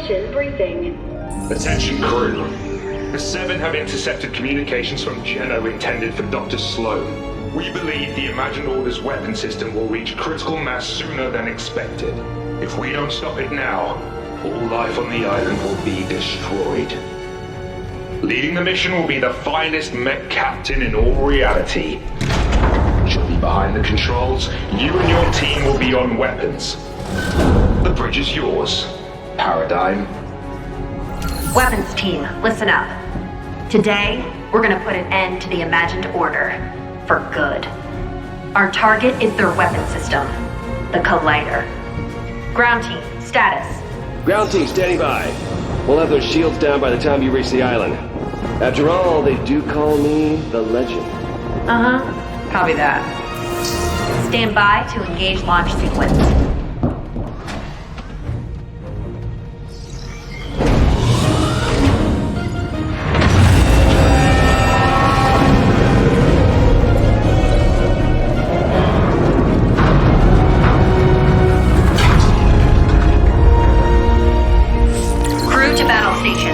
Mission briefing. Attention crew. The Seven have intercepted communications from Geno intended for Dr. Sloan. We believe the Imagined Order's weapon system will reach critical mass sooner than expected. If we don't stop it now, all life on the island will be destroyed. Leading the mission will be the finest mech captain in all reality. She'll be behind the controls. You and your team will be on weapons. The bridge is yours, Paradigm. Weapons team, listen up. Today, we're gonna put an end to the Imagined Order. For good. Our target is their weapon system, the Collider. Ground team, status. Ground team, standing by. We'll have those shields down by the time you reach the island. After all, they do call me the Legend. Uh-huh. Copy that. Stand by to engage launch sequence. Crew to battle stations.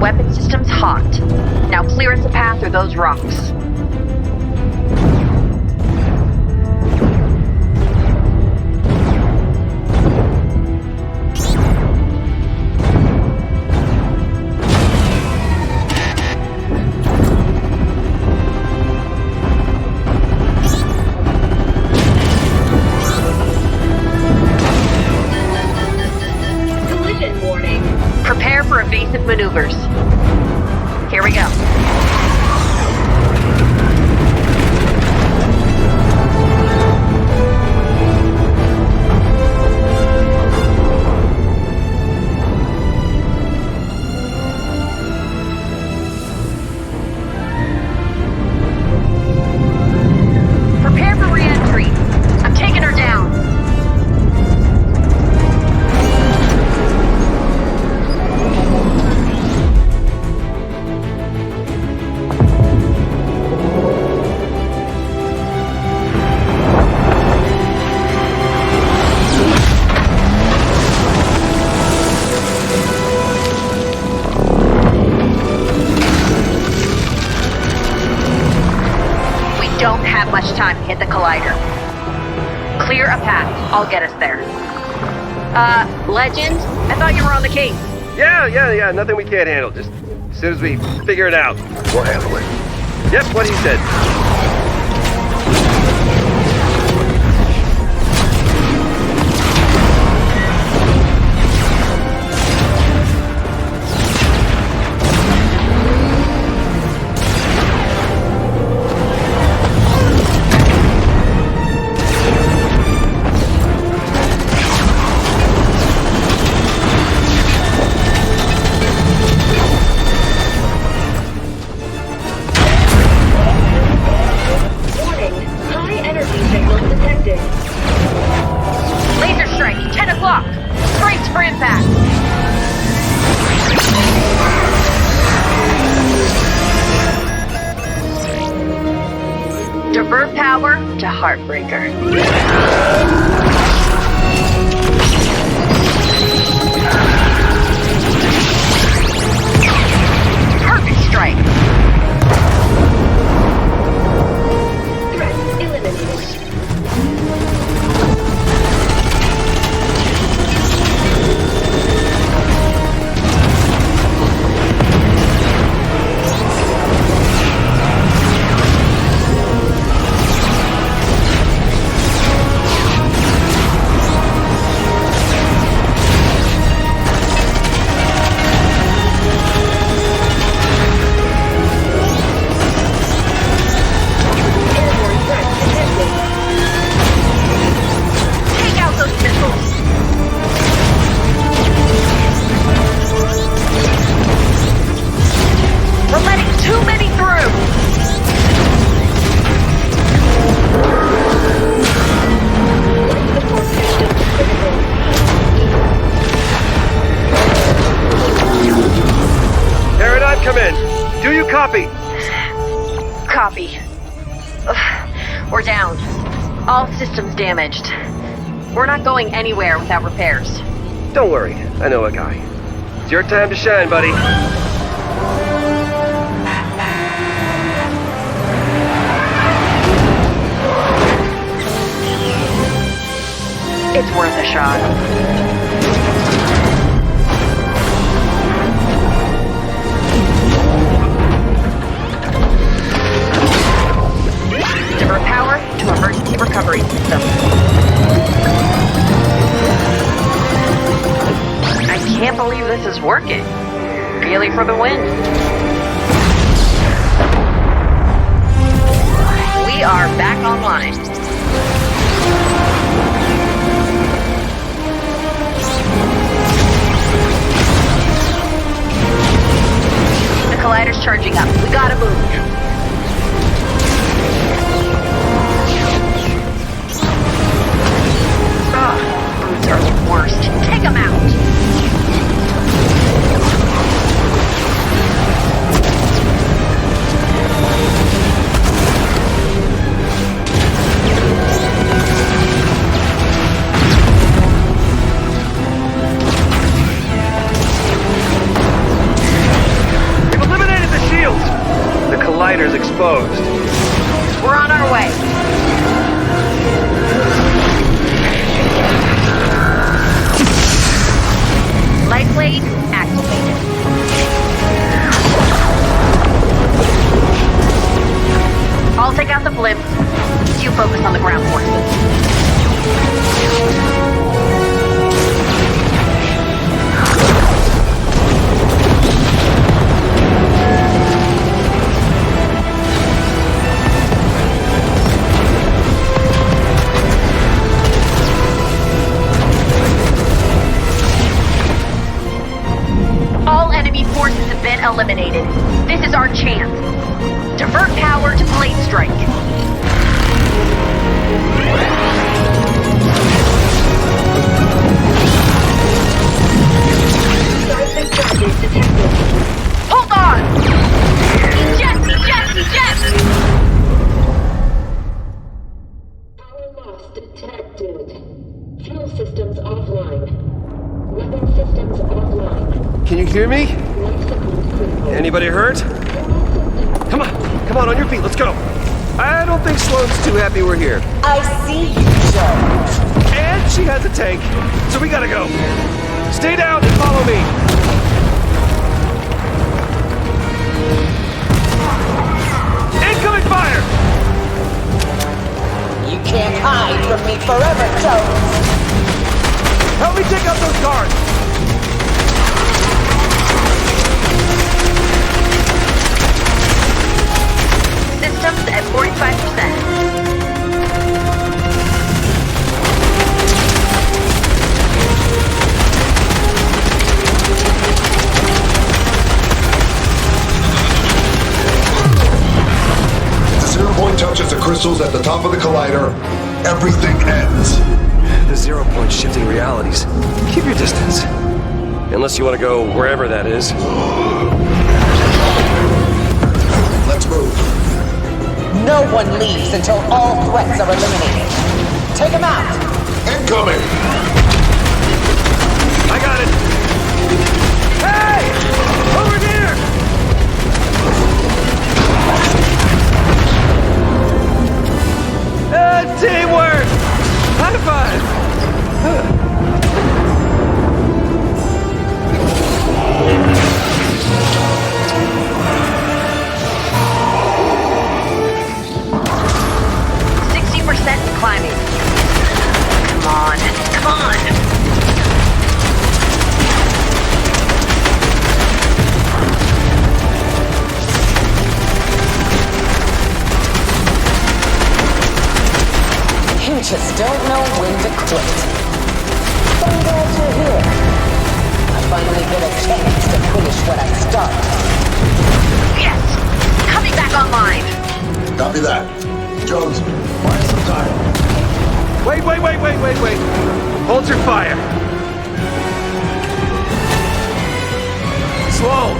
Weapon systems hot. Now clear us a path through those rocks. Collision warning. Prepare for evasive maneuvers. Here we go. Prepare for re-entry. I'm taking her down. Don't have much time to hit the Collider. Clear a path. I'll get us there. Legend? I thought you were on the case. Yeah. Nothing we can't handle. Just as soon as we figure it out, we'll handle it. Yep, what he said. Warning. High energy signals detected. Laser strike, 10 o'clock. Brace for impact. Divert power to Heartbreaker. Perfect strike. Threat eliminated. Copy. Copy. Ugh, we're down. All systems damaged. We're not going anywhere without repairs. Don't worry, I know a guy. It's your time to shine, buddy. It's worth a shot. Divert power to emergency recovery system. I can't believe this is working. Really for the win. We are back online. The collider's charging up. We gotta move. Brutes are the worst. Take them out! We've eliminated the shields! The collider's exposed. We're on our way. Light blade activated. I'll take out the blimp. You focus on the ground forces. All enemy forces have been eliminated. This is our chance. Divert power to blade strike. Seismic charges detected. Hold on! Eject! Power loss detected. Fuel systems offline. Weapon systems offline. Can you hear me? Life support critical. Anybody hurt? Come on, on your feet, let's go. I don't think Sloane's too happy we're here. I see you, Joe. And she has a tank, so we gotta go. Stay down and follow me. Incoming fire! You can't hide from me forever, Jones. Help me take out those guards! Systems at 45%. The zero point touches the crystals at the top of the collider. Everything ends. The 0 point shifting realities. Keep your distance. Unless you want to go wherever that is. Let's move. No one leaves until all threats are eliminated. Take them out. Incoming! I got it! Hey! Over here! Teamwork! High five! Climbing. Come on. You just don't know when to quit. I'm glad you're here. I finally get a chance to finish what I started. Yes! Coming back online. Copy that. Jones, buy some time. Wait. Hold your fire. Sloane,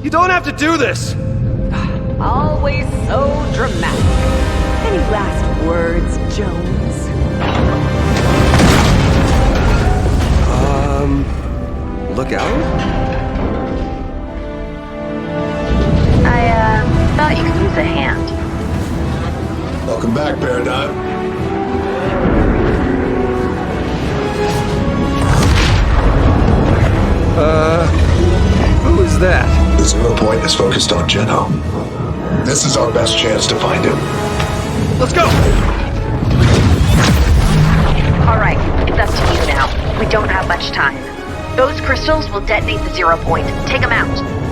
You don't have to do this! Always so dramatic. Any last words, Jones? Look out? I thought you could use a hand. Welcome back, Paradigm. Who is that? The Zero Point is focused on Geno. This is our best chance to find him. Let's go! Alright, it's up to you now. We don't have much time. Those crystals will detonate the 0 point. Take them out.